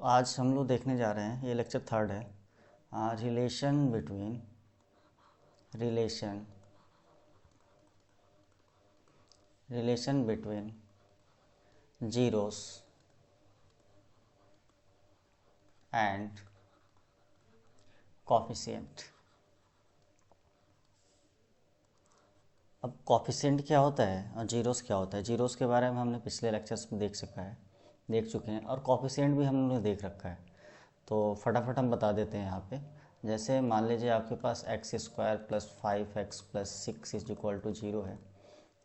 आज हम लोग देखने जा रहे हैं, ये लेक्चर थर्ड है, relation between zeros and coefficient. अब कॉफिशिएंट क्या होता है और जीरोस क्या होता है। जीरोस के बारे में हमने पिछले लेक्चर्स में देख चुके हैं और कॉफिशिएंट भी हमने देख रखा है। तो फटाफट हम बता देते हैं यहाँ पे। जैसे मान लीजिए आपके पास x square plus 5x plus 6 is equal to 0 है,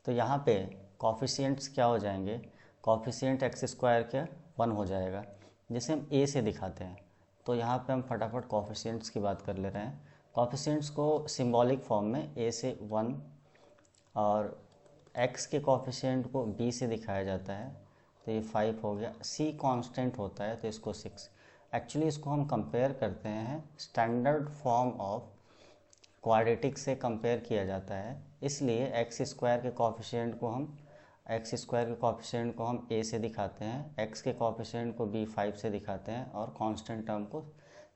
तो यहाँ पे कॉफिशिएंट्स क्या हो जाएंगे। कॉफिशिएंट एक्स स्क्वायर के 1 हो जाएगा, जिसे हम ए से दिखाते हैं। तो यहाँ पे हम फटाफट कॉफिशिएंट्स की बात कर ले रहे हैं। कॉफिशिएंट्स को सिंबॉलिक फॉर्म में ए से 1 और x के कॉफिशिएंट को b से दिखाया जाता है, तो ये 5 हो गया। c कांस्टेंट होता है तो इसको 6। एक्चुअली इसको हम कंपेयर करते हैं स्टैंडर्ड फॉर्म ऑफ क्वाड्रेटिक से कंपेयर किया जाता है, इसलिए एक्स स्क्वायर के कॉफिशिएंट को हम a से दिखाते हैं, x के कॉफिशिएंट को b 5 से दिखाते हैं और कांस्टेंट टर्म को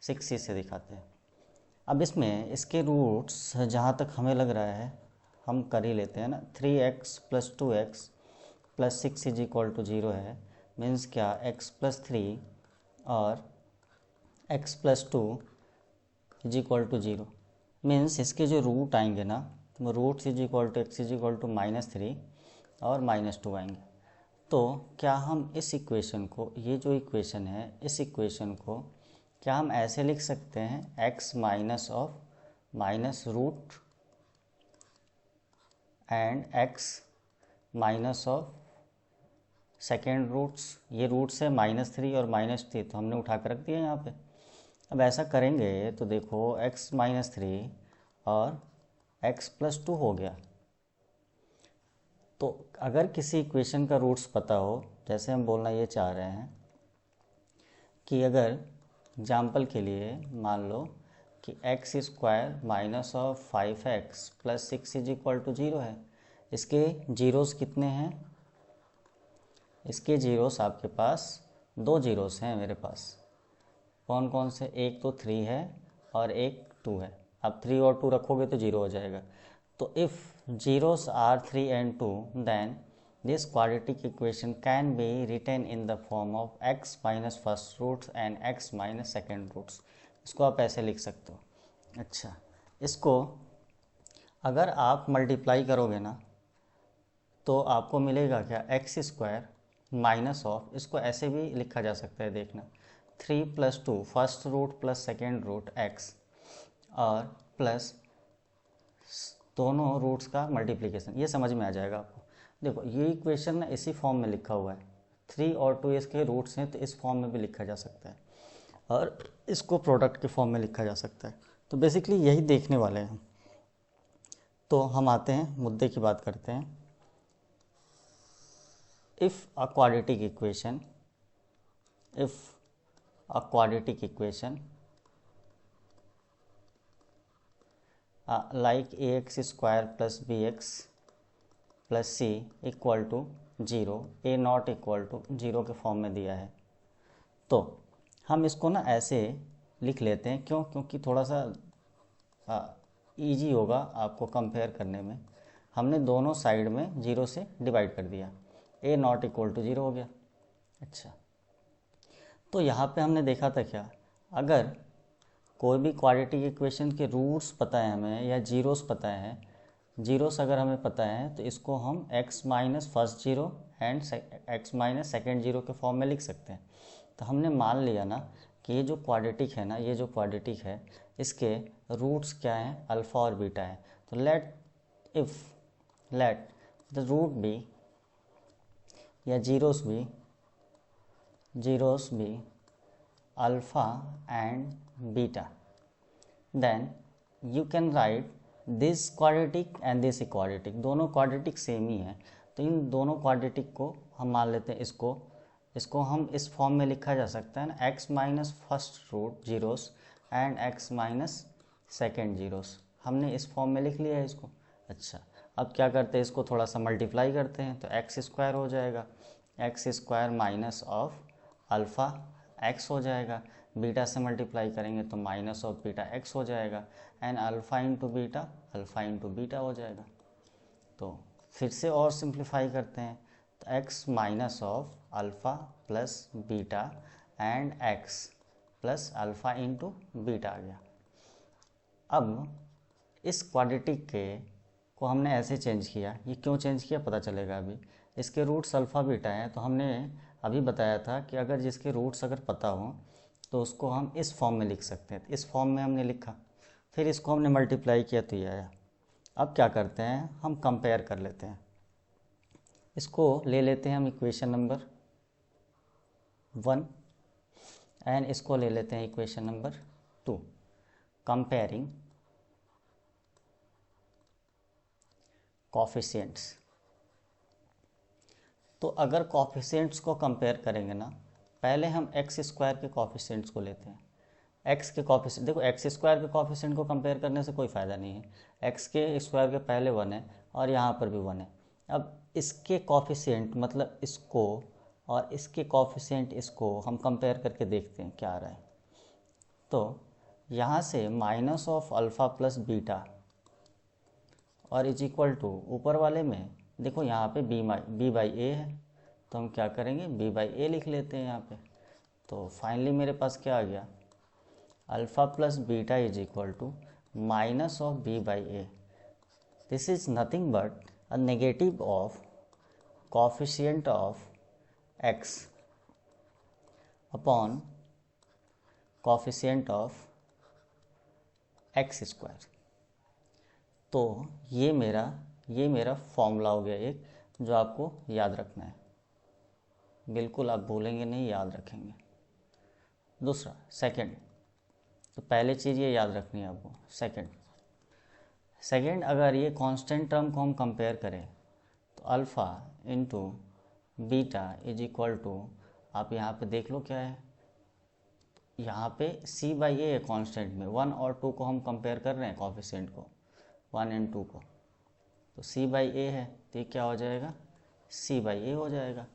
6c से दिखाते हैं। अब इसमें इसके रूट्स जहाँ तक हमें लग रहा है हम कर ही लेते हैं ना। 3x plus 2x plus 6 is equal to 0 है, मीन्स क्या x प्लस 3 और x प्लस 2 इज इक्वल टू 0। मीन्स इसके जो रूट आएंगे ना, वो roots is equal to x is equal to -3 और -2 आएंगे। तो क्या हम इस इक्वेशन को, ये जो इक्वेशन है, इस इक्वेशन को क्या हम ऐसे लिख सकते हैं, x minus of minus root and x minus of second roots. ये रूट्स है -3 और -3, तो हमने उठा कर रख दिया यहाँ पे। अब ऐसा करेंगे तो देखो x -3 और x प्लस 2 हो गया। तो अगर किसी इक्वेशन का रूट्स पता हो, जैसे हम बोलना ये चाह रहे हैं कि अगर एग्जाम्पल के लिए मान लो कि x square minus of 5x plus 6 is equal to 0 है। इसके जीरोस कितने हैं, इसके जीरोस आपके पास 2 जीरोस हैं मेरे पास। कौन कौन से, एक तो 3 है और एक 2 है। अब 3 और 2 रखोगे तो 0 हो जाएगा। तो if zeros are 3 and 2 then this quadratic equation can be written in the form of x minus first roots and x minus second roots. इसको आप ऐसे लिख सकते हो। अच्छा, इसको अगर आप मल्टीप्लाई करोगे ना तो आपको मिलेगा क्या, एक्स स्क्वायर माइनस ऑफ, इसको ऐसे भी लिखा जा सकता है, देखना 3 plus 2 first root plus second root x और प्लस दोनों रूट्स का मल्टीप्लिकेशन। ये समझ में आ जाएगा आपको। देखो ये इक्वेशन ना इसी फॉर्म में लिखा हुआ है, 3 और 2 इसके रूट्स हैं, तो इस फॉर्म में भी लिखा जा सकता है और इसको प्रोडक्ट के फॉर्म में लिखा जा सकता है। तो बेसिकली यही देखने वाले हैं। तो हम आते हैं मुद्दे की बात करते हैं। If a quadratic equation like ax square plus bx plus c equal to 0, a not equal to 0 के फॉर्म में दिया है, तो हम इसको ना ऐसे लिख लेते हैं। क्यों? क्योंकि थोड़ा सा इजी होगा आपको कंपेयर करने में। हमने दोनों साइड में 0 से डिवाइड कर दिया, a नॉट इक्वल टू 0 हो गया। अच्छा, तो यहाँ पे हमने देखा था क्या, अगर कोई भी क्वाड्रेटिक इक्वेशन के रूट्स पता है हमें या जीरोस पता है, जीरोस अगर हमें पता है तो इसको हम x minus first zero and x minus second zero के फॉर्म में लिख सकते हैं। तो हमने मान लिया ना कि ये जो क्वाड्रेटिक है ना, ये जो क्वाड्रेटिक है, इसके रूट्स क्या हैं, अल्फ़ा और बीटा है। तो लेट द रूट बी या zeros be alpha and beta, then you can write this quadratic and this quadratic। दोनों क्वाड्रेटिक सेम ही है, तो इन दोनों क्वाड्रेटिक को हम मान लेते हैं, इसको हम इस फॉर्म में लिखा जा सकता है ना, x minus first root zeros and x minus second zeros. हमने इस फॉर्म में लिख लिया है इसको। अच्छा, अब क्या करते हैं, इसको थोड़ा सा मल्टीप्लाई करते हैं, तो एक्स स्क्वायर हो जाएगा, x square minus of alpha x हो जाएगा, बीटा से मल्टीप्लाई करेंगे तो माइनस ऑफ बीटा x हो जाएगा, एंड अल्फ़ा इंटू बीटा हो जाएगा। तो फिर से और सिंप्लीफाई करते हैं, तो x minus of alpha plus beta and x plus alpha into beta आ गया। अब इस क्वाड्रेटिक के को हमने ऐसे चेंज किया, ये क्यों चेंज किया पता चलेगा अभी। इसके रूट्स अल्फ़ा बीटा हैं, तो हमने अभी बताया था कि अगर जिसके रूट्स अगर पता हो तो उसको हम इस फॉर्म में लिख सकते हैं। इस फॉर्म में हमने लिखा, फिर इसको हमने मल्टीप्लाई किया तो ये आया। अब क्या करते हैं, हम कंपेयर कर लेते हैं, इसको ले लेते हैं हम इक्वेशन नंबर 1 एंड इसको ले लेते हैं इक्वेशन नंबर 2। Comparing coefficients. तो अगर कोफिशिएंट्स को कंपेयर करेंगे ना, पहले हम एक्स स्क्वायर के कोफिशिएंट्स को लेते हैं। एक्स के कोफिशिएंट देखो, एक्स स्क्वायर के कोफिशिएंट को कंपेयर करने से कोई फ़ायदा नहीं है। एक्स के स्क्वायर के पहले 1 है और यहाँ पर भी 1 है। अब इसके कोफिशिएंट मतलब इसको और इसके कोफिशिएंट इसको हम कंपेयर करके देखते हैं क्या आ रहा है। तो यहाँ से minus of alpha plus beta और इज इक्वल टू ऊपर वाले में देखो यहाँ पे बी बाई ए है, तो हम क्या करेंगे बी बाई ए लिख लेते हैं यहाँ पे। तो फाइनली मेरे पास क्या आ गया, alpha plus beta is equal to minus of b by a. This is nothing but a negative of coefficient of x upon coefficient of x square. तो ये मेरा फॉर्मूला हो गया एक, जो आपको याद रखना है, बिल्कुल आप भूलेंगे नहीं, याद रखेंगे। दूसरा सेकंड, तो पहले चीज़ ये याद रखनी है आपको। सेकंड अगर ये कांस्टेंट टर्म को हम कंपेयर करें तो alpha into beta is equal to, आप यहाँ पे देख लो क्या है, यहाँ पे c बाई ए है कांस्टेंट में, 1 और 2 को हम कंपेयर कर रहे हैं कोफिशिएंट को, 1 एंड 2 को, तो c बाई ए है, तो ये क्या हो जाएगा c बाई ए हो जाएगा।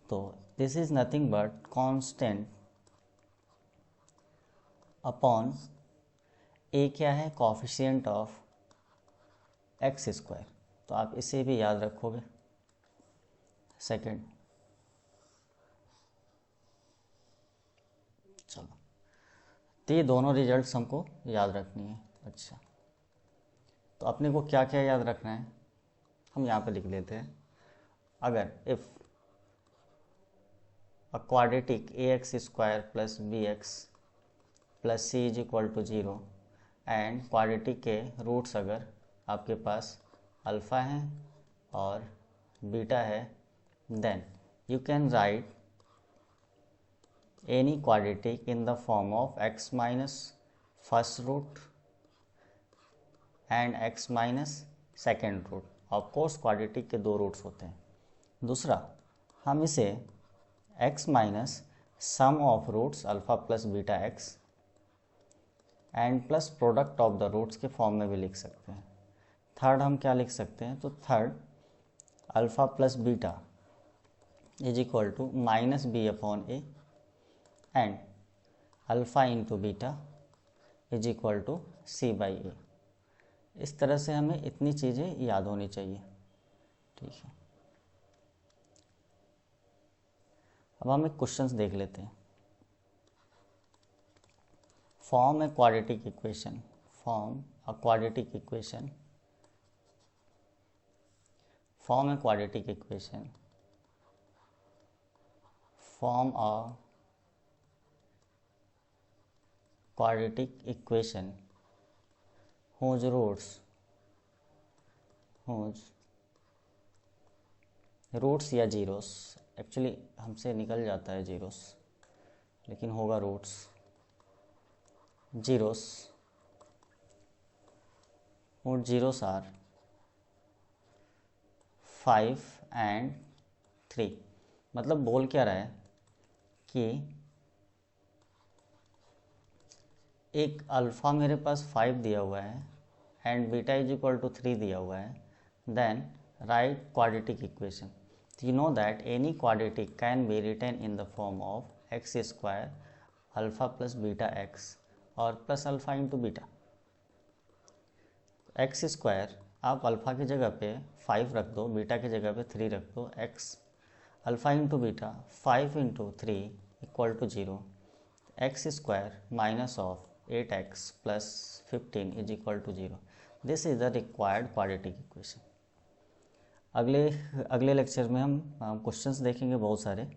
तो this is nothing but constant upon a क्या है, कोफिशिएंट ऑफ एक्स स्क्वायर। तो आप इसे भी याद रखोगे। सेकंड, चलो, तो ये दोनों रिजल्ट्स हमको याद रखनी है। अच्छा, तो अपने को क्या क्या याद रखना है, हम यहाँ पे लिख लेते हैं। अगर if a quadratic a x square plus b x plus c is equal to 0 and quadratic के रूट्स अगर आपके पास अल्फ़ा है और बीटा है, then you can write any quadratic in the form of x minus first root and x minus second root। Of course quadratic के 2 roots होते हैं। दूसरा, हम इसे x minus sum of roots alpha plus beta x and plus product of the roots के form में भी लिख सकते हैं। थर्ड हम क्या लिख सकते हैं, तो third alpha plus beta is equal to minus b upon a and alpha into beta is equal to c by a. इस तरह से हमें इतनी चीज़ें याद होनी चाहिए, ठीक है। अब हम एक क्वेश्चंस देख लेते हैं। Form a quadratic equation, form a quadratic equation, form a quadratic equation, form a quadratic equation whose roots या जीरोस, एक्चुअली हमसे निकल जाता है जीरोस, लेकिन होगा roots, zeros whose zeros are 5 and 3। मतलब बोल क्या रहा है कि एक अल्फ़ा मेरे पास 5 दिया हुआ है and beta is equal to 3 दिया हुआ है, then right quadratic equation. You know that any quadratic can be written in the form of x square alpha plus beta x और plus alpha into beta. X square आप alpha की जगह पे 5 रख दो, बीटा की जगह पे 3 रख दो, x alpha into beta 5 into 3 equal to 0, x square minus of 8x plus 15 is equal to 0। This is the required quadratic equation. अगले लेक्चर में हम क्वेश्चंस देखेंगे बहुत सारे,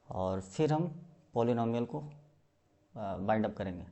और फिर हम पॉलिनोमियल को बाइंड अप करेंगे।